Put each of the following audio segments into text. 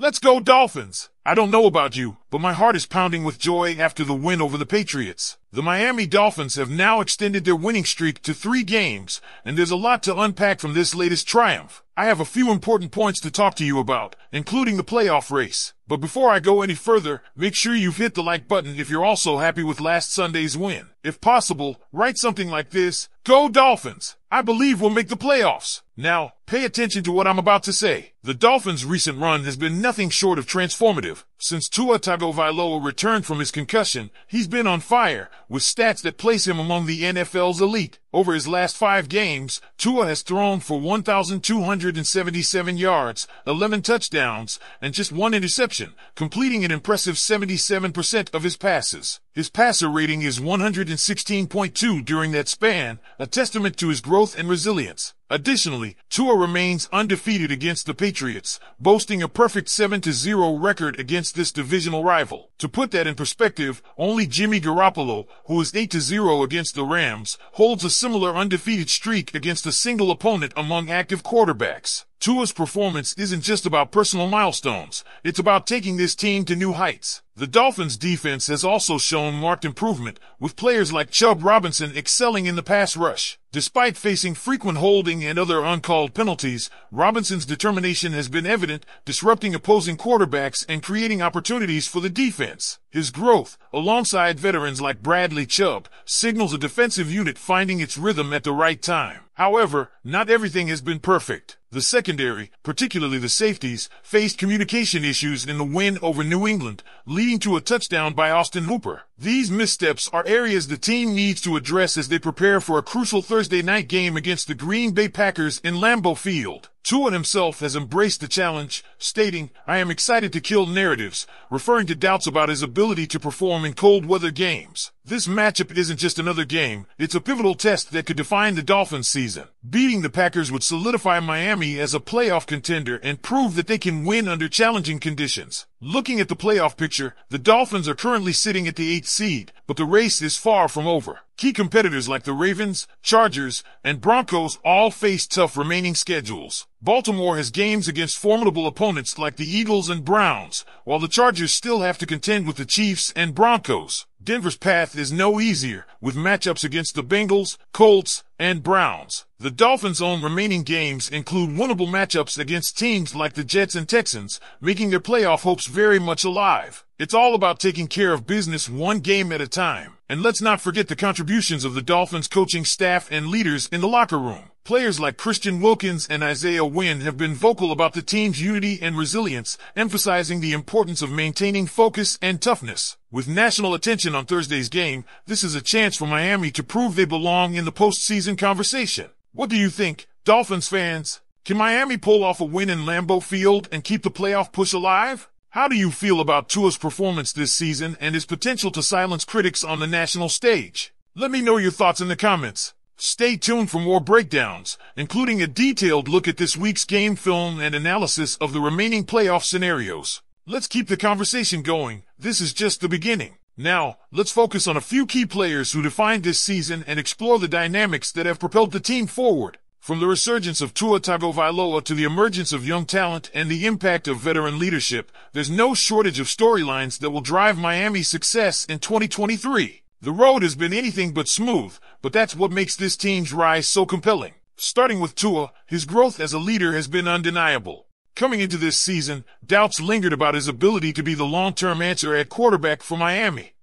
Let's go Dolphins! I don't know about you, but my heart is pounding with joy after the win over the Patriots. The Miami Dolphins have now extended their winning streak to 3 games, and there's a lot to unpack from this latest triumph. I have a few important points to talk to you about, including the playoff race. But before I go any further, make sure you've hit the like button if you're also happy with last Sunday's win. If possible, write something like this: Go Dolphins! I believe we'll make the playoffs. Now, pay attention to what I'm about to say. The Dolphins' recent run has been nothing short of transformative. Since Tua Tagovailoa returned from his concussion, he's been on fire, with stats that place him among the NFL's elite. Over his last 5 games, Tua has thrown for 1,277 yards, 11 touchdowns, and just 1 interception, completing an impressive 77% of his passes. His passer rating is 116.2 during that span, a testament to his growth and resilience. Additionally, Tua remains undefeated against the Patriots, boasting a perfect 7-0 record against this divisional rival. To put that in perspective, only Jimmy Garoppolo, who is 8-0 against the Rams, holds a similar undefeated streak against a single opponent among active quarterbacks. Tua's performance isn't just about personal milestones, it's about taking this team to new heights. The Dolphins' defense has also shown marked improvement, with players like Chubb Robinson excelling in the pass rush. Despite facing frequent holding and other uncalled penalties, Robinson's determination has been evident, disrupting opposing quarterbacks and creating opportunities for the defense. His growth, alongside veterans like Bradley Chubb, signals a defensive unit finding its rhythm at the right time. However, not everything has been perfect. The secondary, particularly the safeties, faced communication issues in the win over New England, leading to a touchdown by Austin Hooper. These missteps are areas the team needs to address as they prepare for a crucial Thursday night game against the Green Bay Packers in Lambeau Field. Tua himself has embraced the challenge, stating, "I am excited to kill narratives," referring to doubts about his ability to perform in cold weather games. This matchup isn't just another game, it's a pivotal test that could define the Dolphins' season. Beating the Packers would solidify Miami as a playoff contender and prove that they can win under challenging conditions. Looking at the playoff picture, the Dolphins are currently sitting at the 8th seed, but the race is far from over. Key competitors like the Ravens, Chargers, and Broncos all face tough remaining schedules. Baltimore has games against formidable opponents like the Eagles and Browns, while the Chargers still have to contend with the Chiefs and Broncos. Denver's path is no easier, with matchups against the Bengals, Colts, and Browns. The Dolphins' own remaining games include winnable matchups against teams like the Jets and Texans, making their playoff hopes very much alive. It's all about taking care of business one game at a time. And let's not forget the contributions of the Dolphins' coaching staff and leaders in the locker room. Players like Christian Wilkins and Isaiah Wynn have been vocal about the team's unity and resilience, emphasizing the importance of maintaining focus and toughness. With national attention on Thursday's game, this is a chance for Miami to prove they belong in the postseason conversation. What do you think, Dolphins fans? Can Miami pull off a win in Lambeau Field and keep the playoff push alive? How do you feel about Tua's performance this season and his potential to silence critics on the national stage? Let me know your thoughts in the comments. Stay tuned for more breakdowns, including a detailed look at this week's game film and analysis of the remaining playoff scenarios. Let's keep the conversation going. This is just the beginning. Now, let's focus on a few key players who defined this season and explore the dynamics that have propelled the team forward. From the resurgence of Tua Tagovailoa to the emergence of young talent and the impact of veteran leadership, there's no shortage of storylines that will drive Miami's success in 2023. The road has been anything but smooth, but that's what makes this team's rise so compelling. Starting with Tua, his growth as a leader has been undeniable. Coming into this season, doubts lingered about his ability to be the long-term answer at quarterback for Miami.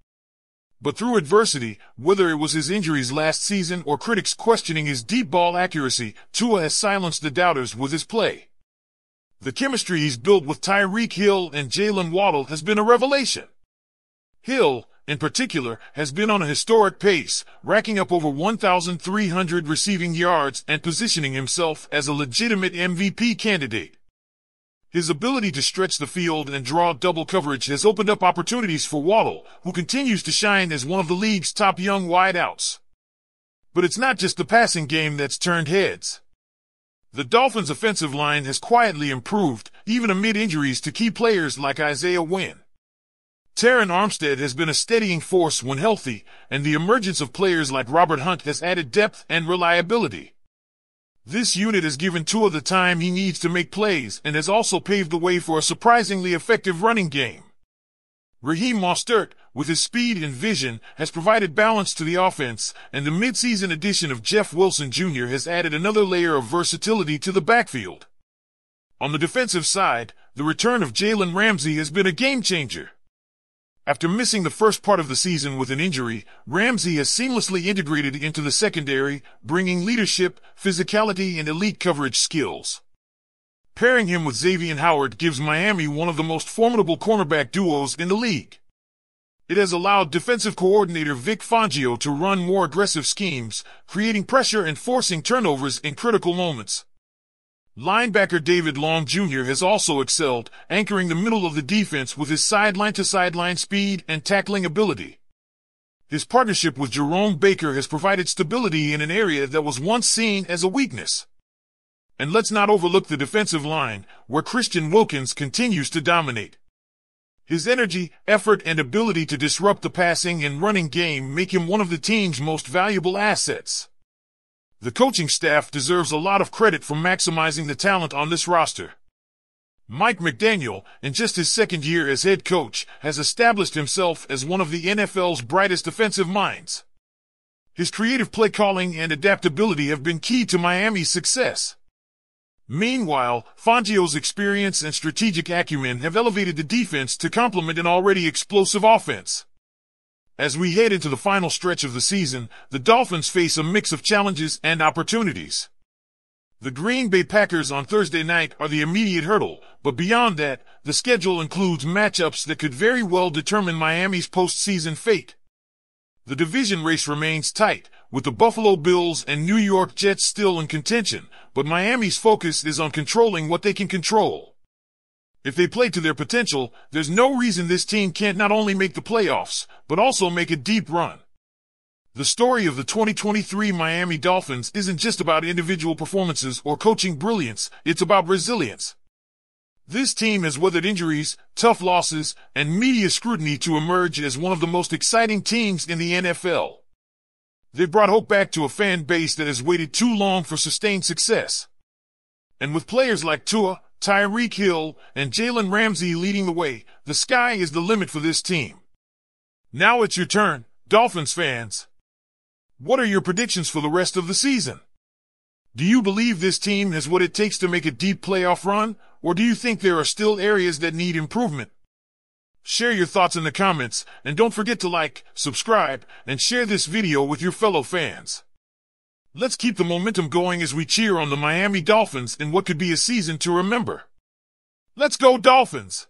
But through adversity, whether it was his injuries last season or critics questioning his deep ball accuracy, Tua has silenced the doubters with his play. The chemistry he's built with Tyreek Hill and Jalen Waddle has been a revelation. Hill, in particular, has been on a historic pace, racking up over 1,300 receiving yards and positioning himself as a legitimate MVP candidate. His ability to stretch the field and draw double coverage has opened up opportunities for Waddle, who continues to shine as one of the league's top young wideouts. But it's not just the passing game that's turned heads. The Dolphins' offensive line has quietly improved, even amid injuries to key players like Isaiah Wynn. Terron Armstead has been a steadying force when healthy, and the emergence of players like Robert Hunt has added depth and reliability. This unit has given Tua the time he needs to make plays and has also paved the way for a surprisingly effective running game. Raheem Mostert, with his speed and vision, has provided balance to the offense, and the midseason addition of Jeff Wilson Jr. has added another layer of versatility to the backfield. On the defensive side, the return of Jalen Ramsey has been a game-changer. After missing the first part of the season with an injury, Ramsey has seamlessly integrated into the secondary, bringing leadership, physicality, and elite coverage skills. Pairing him with Xavier Howard gives Miami one of the most formidable cornerback duos in the league. It has allowed defensive coordinator Vic Fangio to run more aggressive schemes, creating pressure and forcing turnovers in critical moments. Linebacker David Long Jr. has also excelled, anchoring the middle of the defense with his sideline-to-sideline speed and tackling ability. His partnership with Jerome Baker has provided stability in an area that was once seen as a weakness. And let's not overlook the defensive line, where Christian Wilkins continues to dominate. His energy, effort, and ability to disrupt the passing and running game make him one of the team's most valuable assets. The coaching staff deserves a lot of credit for maximizing the talent on this roster. Mike McDaniel, in just his second year as head coach, has established himself as one of the NFL's brightest defensive minds. His creative play calling and adaptability have been key to Miami's success. Meanwhile, Fangio's experience and strategic acumen have elevated the defense to complement an already explosive offense. As we head into the final stretch of the season, the Dolphins face a mix of challenges and opportunities. The Green Bay Packers on Thursday night are the immediate hurdle, but beyond that, the schedule includes matchups that could very well determine Miami's postseason fate. The division race remains tight, with the Buffalo Bills and New York Jets still in contention, but Miami's focus is on controlling what they can control. If they play to their potential, there's no reason this team can't not only make the playoffs, but also make a deep run. The story of the 2023 Miami Dolphins isn't just about individual performances or coaching brilliance, it's about resilience. This team has weathered injuries, tough losses, and media scrutiny to emerge as one of the most exciting teams in the NFL. They've brought hope back to a fan base that has waited too long for sustained success. And with players like Tua, Tyreek Hill, and Jalen Ramsey leading the way, the sky is the limit for this team. Now it's your turn, Dolphins fans. What are your predictions for the rest of the season? Do you believe this team has what it takes to make a deep playoff run, or do you think there are still areas that need improvement? Share your thoughts in the comments, and don't forget to like, subscribe, and share this video with your fellow fans. Let's keep the momentum going as we cheer on the Miami Dolphins in what could be a season to remember. Let's go Dolphins!